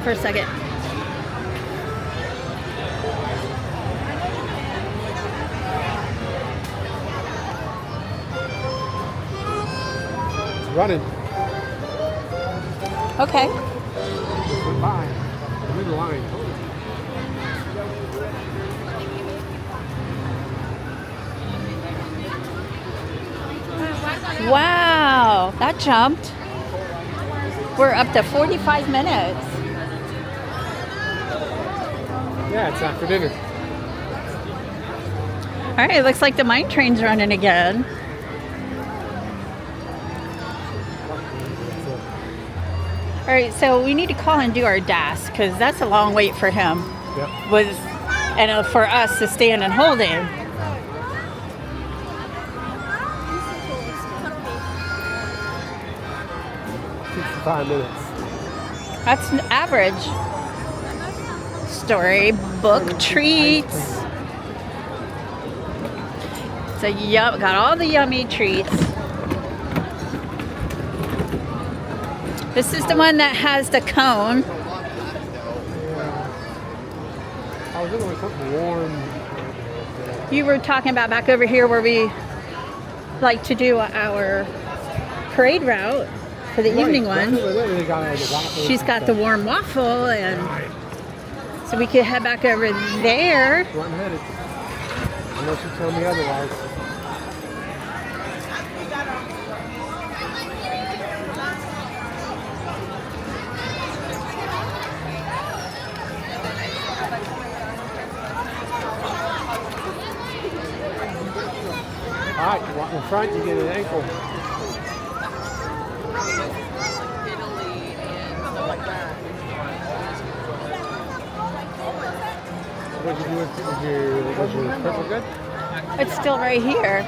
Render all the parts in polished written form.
for a second. Running. Okay. Went by. Through the line. Wow, that jumped. We're up to 45 minutes. Yeah, it's after dinner. All right, looks like the mine train's running again. All right, so we need to call and do our DAS because that's a long wait for him. Yep. And for us to stand and hold him. 65 minutes. That's an average. Storybook treats. So got all the yummy treats. This is the one that has the cone. I was looking for something warm. You were talking about back over here where we like to do our parade route for the evening one. She's got the warm waffle, and so we could head back over there. Where I'm headed. Unless you tell me otherwise. Alright, you walk in front, you get an ankle. What did you do was your purple good? It's still right here.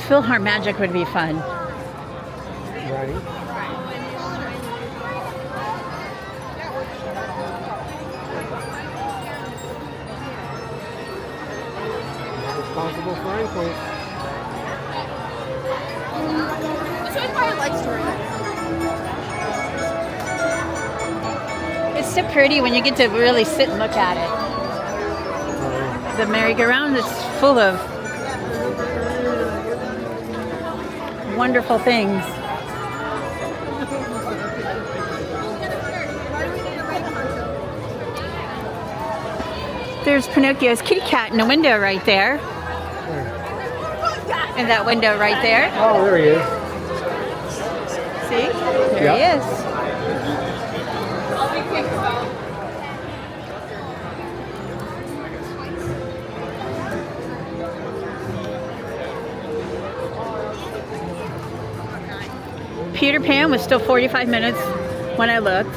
Philhar Magic would be fun. Right. Responsible for ankles. This is why I like Storybook. It's so pretty when you get to really sit and look at it. The merry-go-round is full of wonderful things. There's Pinocchio's kitty cat in the window right there. In that window right there. Oh, there he is. See? There he is. Peter Pan was still 45 minutes when I looked.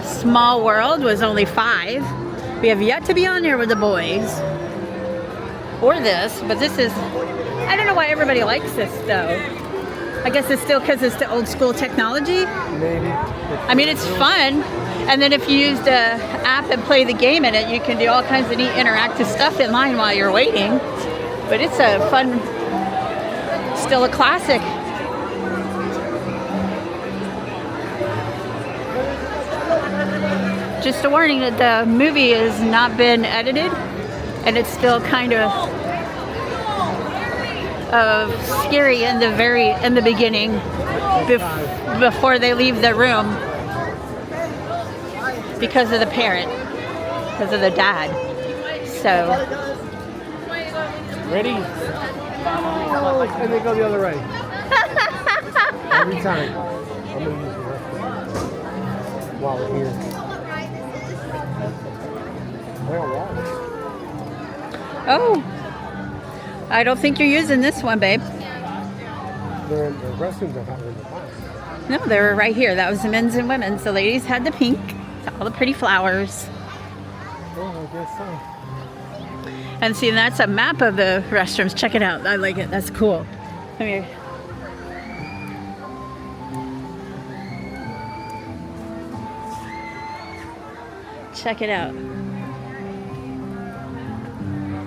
Small World was only 5. We have yet to be on there with the boys. Or this, but this is, I don't know why everybody likes this though. I guess it's still because it's the old school technology. Maybe. I mean, it's fun. And then if you use the app and play the game in it, you can do all kinds of neat interactive stuff in line while you're waiting. But it's a fun, still a classic. Just a warning that the movie has not been edited, and it's still kind of scary in the beginning before they leave the room because of the parent, because of the dad. So Ready? Oh, and they go the other way. Every time. I'm going to use the restroom while we're here. oh, I don't think you're using this one, babe. The restrooms are not in the class. No, they were right here. That was the men's and women's. The ladies had the pink, all the pretty flowers. Oh, I guess so. And see, that's a map of the restrooms. Check it out. I like it. That's cool. Come here. Check it out.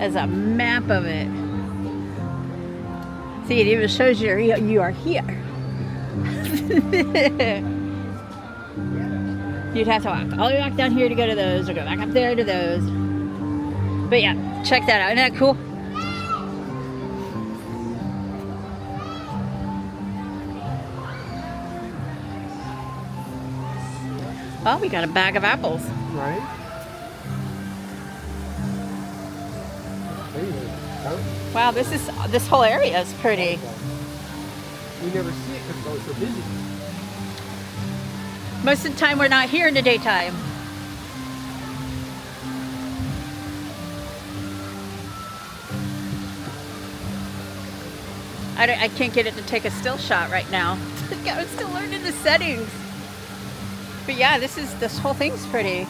There's a map of it. See, it even shows you are here. You'd have to walk all the way back down here to go to those, or go back up there to those. But yeah, check that out. Isn't that cool? Oh, we got a bag of apples. Right? Wow, this whole area is pretty. We never see it because it's so busy. Most of the time we're not here in the daytime. I can't get it to take a still shot right now. I'm still learning the settings. But yeah, this whole thing's pretty.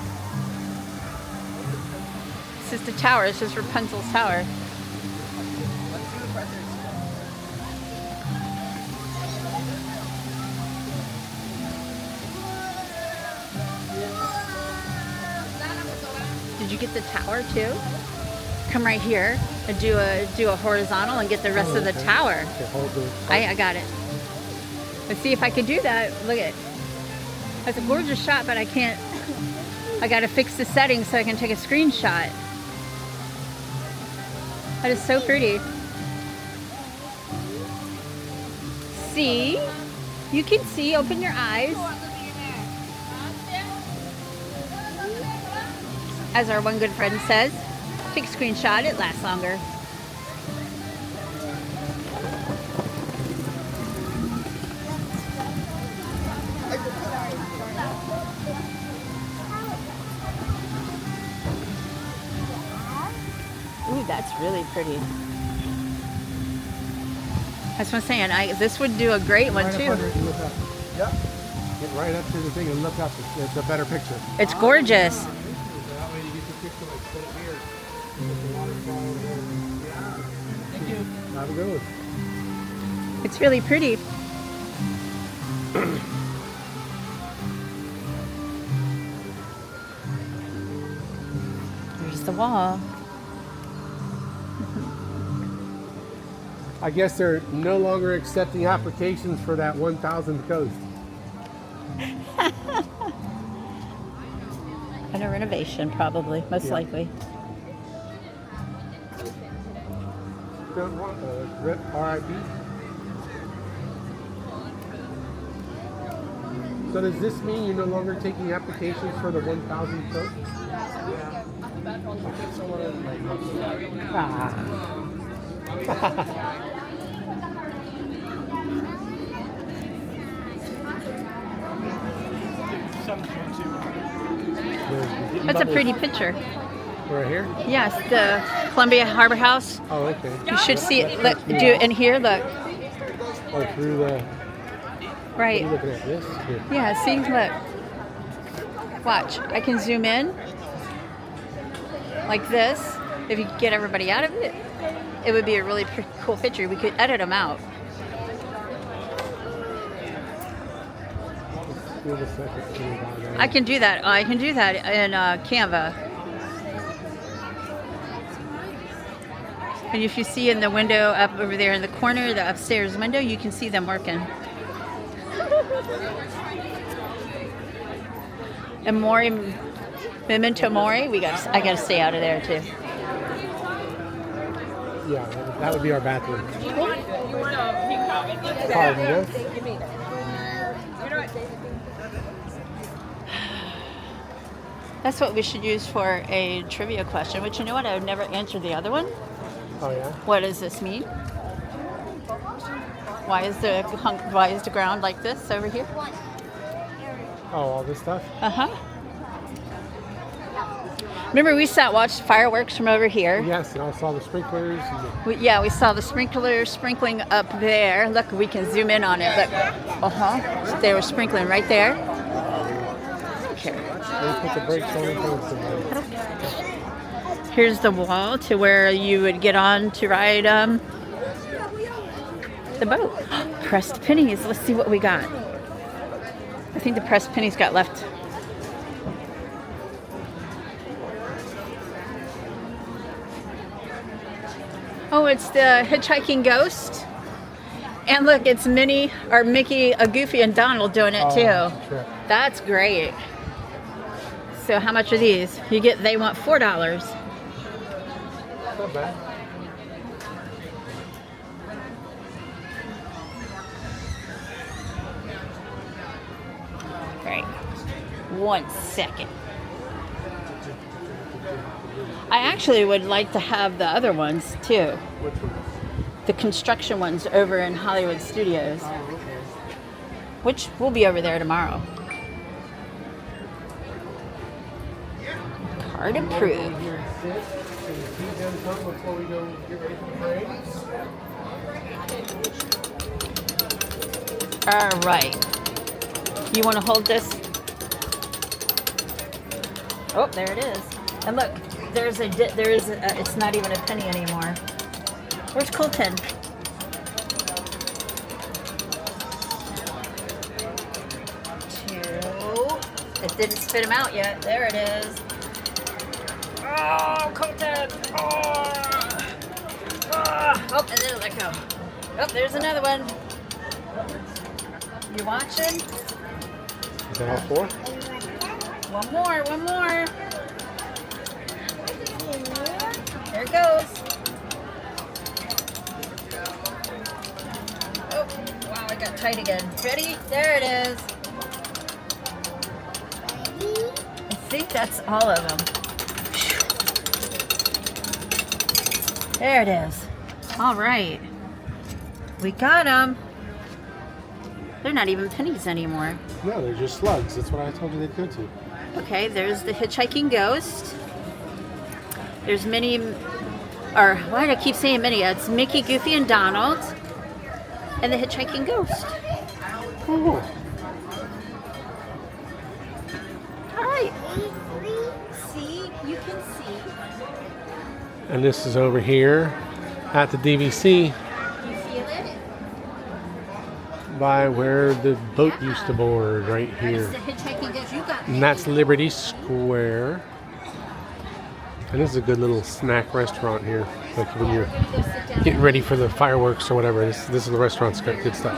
This is the tower. This is Rapunzel's tower. Did you get the tower too? Come right here and do a horizontal and get the rest of the tower. I got it. Let's see if I can do that. Look at it. That's a gorgeous shot, but I can't. I gotta fix the settings so I can take a screenshot. That is so pretty. See? You can see. Open your eyes. As our one good friend says, take a screenshot, it lasts longer. Ooh, that's really pretty. That's what I'm saying. This would do a great one too. Yep. Get right up to the thing and look up. It's a better picture. It's gorgeous. That way you get the picture like so here. Thank you. Have a good one. It's really pretty. There's the wall. I guess they're no longer accepting applications for that 1,000th coast. And a renovation, probably, most likely. RIP. So does this mean you're no longer taking applications for the 1,000th coast? That's a pretty picture. Right here? Yes, the Columbia Harbor House. Oh, okay. You should see it. Look, do it in here. Look. Oh, through the... Right. What are you looking at this? Here. Yeah, see, look. Watch. I can zoom in like this. If you get everybody out of it, it would be a really cool picture. We could edit them out. I can do that. I can do that in Canva. And if you see in the window up over there in the corner, the upstairs window, you can see them working. And Mori, Memento Mori, I gotta stay out of there too. Yeah, that would be our bathroom. Pardon, yes? That's what we should use for a trivia question, which you know what? I would never answer the other one. Oh, yeah? What does this mean? Why is the ground like this over here? Oh, all this stuff? Uh-huh. Remember we watched fireworks from over here? Yes, and I saw the sprinklers. We saw the sprinklers sprinkling up there. Look, we can zoom in on it. Look. They were sprinkling right there. Here. They put the brakes on it. Here's the wall to where you would get on to ride the boat. Pressed pennies. Let's see what we got. I think the pressed pennies got left. Oh, it's the hitchhiking ghost. And look, it's Minnie, or Mickey, Goofy, and Donald doing it too. Trip. That's great. So how much are these? They want $4. Not bad. Right. 1 second. I actually would like to have the other ones too. Which one? The construction ones over in Hollywood Studios, which will be over there tomorrow. Card approved. Before we go get ready for the parade. All right. You want to hold this? Oh, there it is. And look, it's not even a penny anymore. Where's Colton? It didn't spit him out yet. There it is. Oh, Colton! Oh, and then let go. Oh, there's another one. You watching? Is that all 4? One more. There it goes. Oh, wow, I got tight again. Ready? There it is. I think that's all of them. There it is. All right. We got them. They're not even pennies anymore. No, they're just slugs. That's what I told you they'd go to. Okay, there's the Hitchhiking Ghost. There's Minnie, or why do I keep saying Minnie? It's Mickey, Goofy, and Donald. And the Hitchhiking Ghost. Oh. All right. See, you can see. And this is over here at the DVC You feel it? by where the boat used to board, right That's here. the Hitchhiking Ghost. You got And that's Liberty Square. And this is a good little snack restaurant here. Like when you're Go sit down. getting ready for the fireworks or whatever. This is the restaurant's got good stuff.